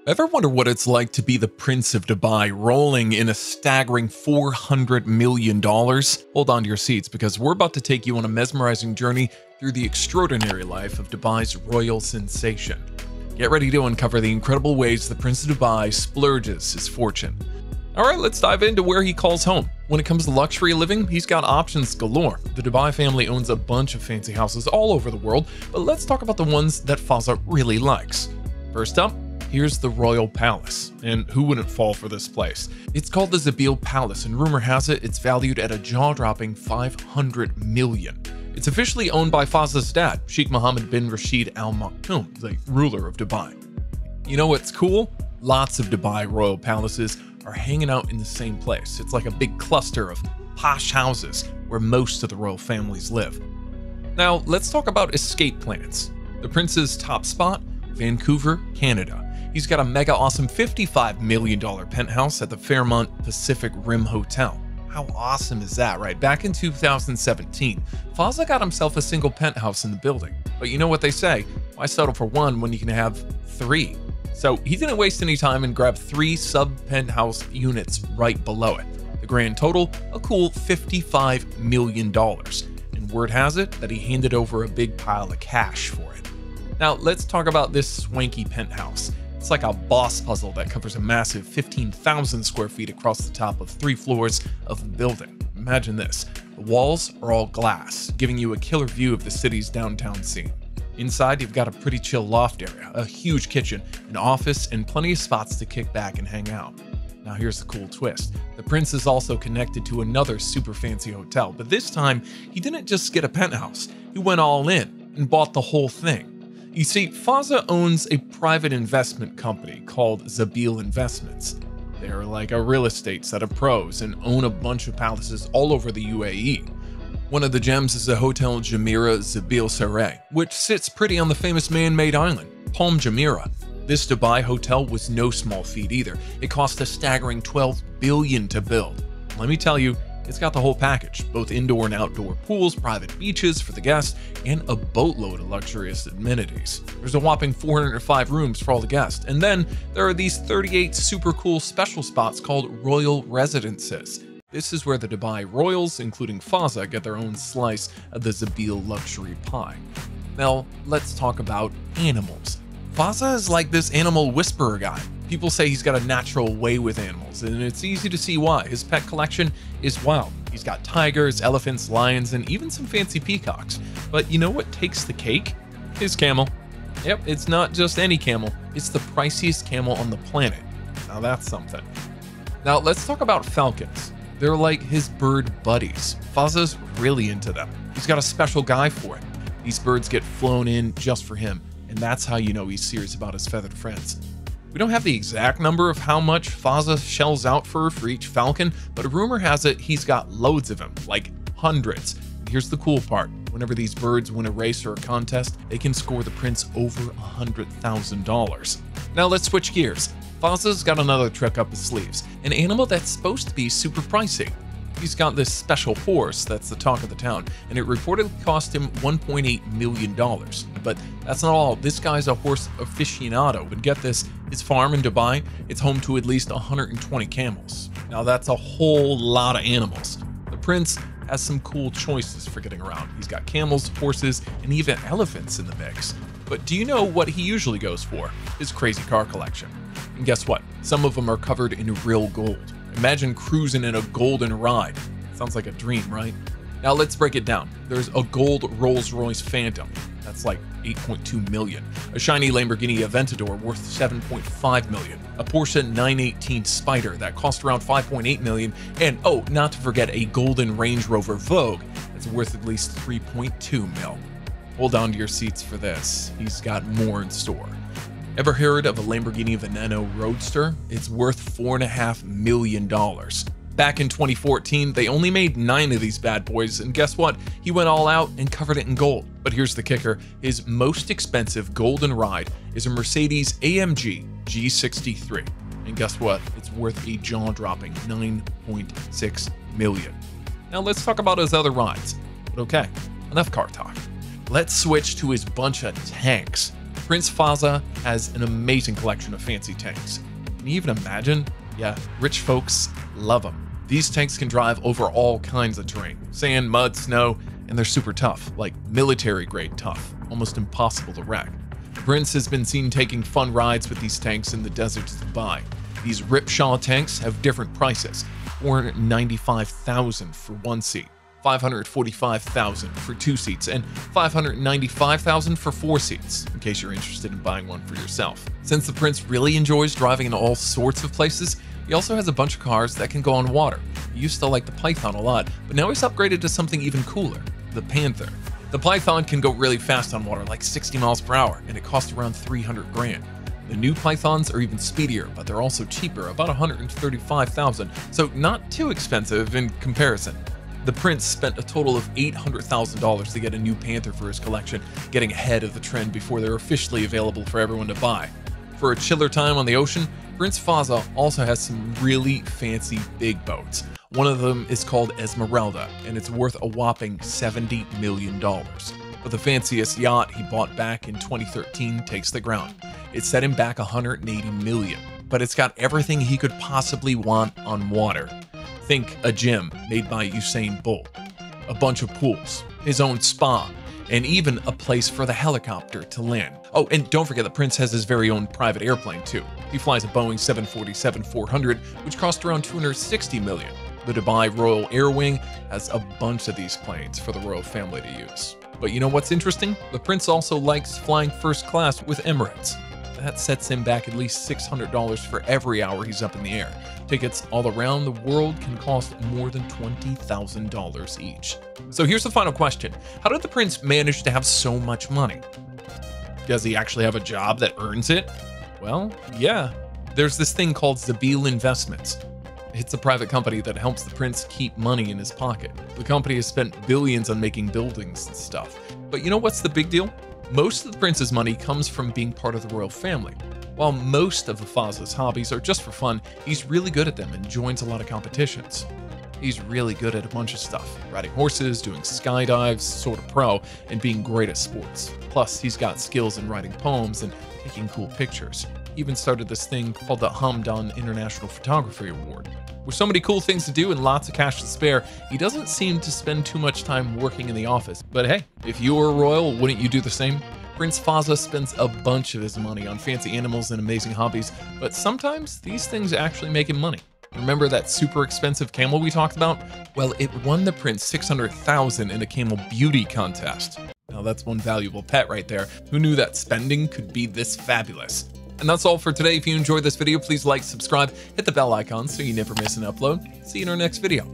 Ever wonder what it's like to be the Prince of Dubai, rolling in a staggering $400 million? Hold on to your seats because we're about to take you on a mesmerizing journey through the extraordinary life of Dubai's royal sensation. Get ready to uncover the incredible ways the Prince of Dubai splurges his fortune. Alright, let's dive into where he calls home. When it comes to luxury living, he's got options galore. The Dubai family owns a bunch of fancy houses all over the world, but let's talk about the ones that Fazza really likes. First up, here's the Royal Palace, and who wouldn't fall for this place? It's called the Zabeel Palace, and rumor has it it's valued at a jaw-dropping $500 million. It's officially owned by Fazza's dad, Sheikh Mohammed bin Rashid Al Maktoum, the ruler of Dubai. You know what's cool? Lots of Dubai royal palaces are hanging out in the same place. It's like a big cluster of posh houses where most of the royal families live. Now, let's talk about escape plans. The prince's top spot? Vancouver, Canada. He's got a mega awesome $55 million penthouse at the Fairmont Pacific Rim Hotel. How awesome is that, right? Back in 2017, Fazza got himself a single penthouse in the building. But you know what they say, why settle for one when you can have three? So he didn't waste any time and grabbed 3 sub-penthouse units right below it. The grand total, a cool $55 million. And word has it that he handed over a big pile of cash for it. Now let's talk about this swanky penthouse. It's like a boss puzzle that covers a massive 15,000 square feet across the top of 3 floors of the building. Imagine this, the walls are all glass, giving you a killer view of the city's downtown scene. Inside, you've got a pretty chill loft area, a huge kitchen, an office, and plenty of spots to kick back and hang out. Now here's the cool twist. The prince is also connected to another super fancy hotel, but this time, he didn't just get a penthouse. He went all in and bought the whole thing. You see, Fazza owns a private investment company called Zabeel Investments. They're like a real estate set of pros and own a bunch of palaces all over the UAE. One of the gems is the Hotel Jumeirah Zabeel Saray, which sits pretty on the famous man-made island, Palm Jumeirah. This Dubai hotel was no small feat either. It cost a staggering $12 billion to build. Let me tell you, it's got the whole package, both indoor and outdoor pools, private beaches for the guests, and a boatload of luxurious amenities. There's a whopping 405 rooms for all the guests, and then there are these 38 super cool special spots called royal residences. This is where the Dubai royals, including Fazza, get their own slice of the Zabeel luxury pie. Now, let's talk about animals. Fazza is like this animal whisperer guy. People say he's got a natural way with animals, and it's easy to see why. His pet collection is wild. He's got tigers, elephants, lions, and even some fancy peacocks. But you know what takes the cake? His camel. Yep, it's not just any camel. It's the priciest camel on the planet. Now that's something. Now let's talk about falcons. They're like his bird buddies. Fazza's really into them. He's got a special guy for it. These birds get flown in just for him, and that's how you know he's serious about his feathered friends. We don't have the exact number of how much Fazza shells out for each falcon, but a rumor has it he's got loads of them, like hundreds. And here's the cool part. Whenever these birds win a race or a contest, they can score the prince over $100,000. Now let's switch gears. Fazza's got another trick up his sleeves, an animal that's supposed to be super pricey. He's got this special horse that's the talk of the town, and it reportedly cost him $1.8 million. But that's not all. This guy's a horse aficionado, but get this, his farm in Dubai, it's home to at least 120 camels. Now that's a whole lot of animals. The prince has some cool choices for getting around. He's got camels, horses, and even elephants in the mix. But do you know what he usually goes for? His crazy car collection. And guess what? Some of them are covered in real gold. Imagine cruising in a golden ride. Sounds like a dream, right? Now let's break it down. There's a gold Rolls-Royce Phantom. That's like $8.2 million. A shiny Lamborghini Aventador worth $7.5 million. A Porsche 918 Spider that cost around $5.8 million. And oh, not to forget a golden Range Rover Vogue that's worth at least $3.2 million. Hold on to your seats for this. He's got more in store. Ever heard of a Lamborghini Veneno Roadster? It's worth $4.5 million. Back in 2014, they only made 9 of these bad boys, and guess what? He went all out and covered it in gold. But here's the kicker, his most expensive golden ride is a Mercedes AMG G63. And guess what? It's worth a jaw-dropping $9.6 million. Now let's talk about his other rides. But okay, enough car talk. Let's switch to his bunch of tanks. Prince Fazza has an amazing collection of fancy tanks. Can you even imagine? Yeah, rich folks love them. These tanks can drive over all kinds of terrain, sand, mud, snow, and they're super tough, like military-grade tough, almost impossible to wreck. The Prince has been seen taking fun rides with these tanks in the deserts of Dubai. These Ripshaw tanks have different prices: $495,000 for one seat, $545,000 for two seats, and $595,000 for four seats, in case you're interested in buying one for yourself. Since the Prince really enjoys driving in all sorts of places, he also has a bunch of cars that can go on water. He used to like the Python a lot, but now he's upgraded to something even cooler, the Panther. The Python can go really fast on water, like 60 miles per hour, and it costs around 300 grand. The new Pythons are even speedier, but they're also cheaper, about 135,000, so not too expensive in comparison. The Prince spent a total of $800,000 to get a new Panther for his collection, getting ahead of the trend before they're officially available for everyone to buy. For a chiller time on the ocean, Prince Fazza also has some really fancy big boats. One of them is called Esmeralda, and it's worth a whopping $70 million. But the fanciest yacht he bought back in 2013 takes the ground. It set him back $180 million, but it's got everything he could possibly want on water. Think a gym made by Usain Bolt, a bunch of pools, his own spa, and even a place for the helicopter to land. Oh, and don't forget the Prince has his very own private airplane too. He flies a Boeing 747-400, which costs around $260 million. The Dubai Royal Air Wing has a bunch of these planes for the royal family to use. But you know what's interesting? The Prince also likes flying first class with Emirates. That sets him back at least $600 for every hour he's up in the air. Tickets all around the world can cost more than $20,000 each. So here's the final question. How did the Prince manage to have so much money? Does he actually have a job that earns it? Well, yeah. There's this thing called Zabeel Investments. It's a private company that helps the Prince keep money in his pocket. The company has spent billions on making buildings and stuff. But you know what's the big deal? Most of the Prince's money comes from being part of the royal family. While most of the Fazza's hobbies are just for fun, he's really good at them and joins a lot of competitions. He's really good at a bunch of stuff: riding horses, doing skydives, sort of pro, and being great at sports. Plus, he's got skills in writing poems and taking cool pictures. He even started this thing called the Hamdan International Photography Award. With so many cool things to do and lots of cash to spare, he doesn't seem to spend too much time working in the office. But hey, if you were a royal, wouldn't you do the same? Prince Fazza spends a bunch of his money on fancy animals and amazing hobbies, but sometimes these things actually make him money. Remember that super expensive camel we talked about? Well, it won the Prince $600,000 in a camel beauty contest. Now that's one valuable pet right there. Who knew that spending could be this fabulous? And that's all for today. If you enjoyed this video, please like, subscribe, hit the bell icon so you never miss an upload. See you in our next video.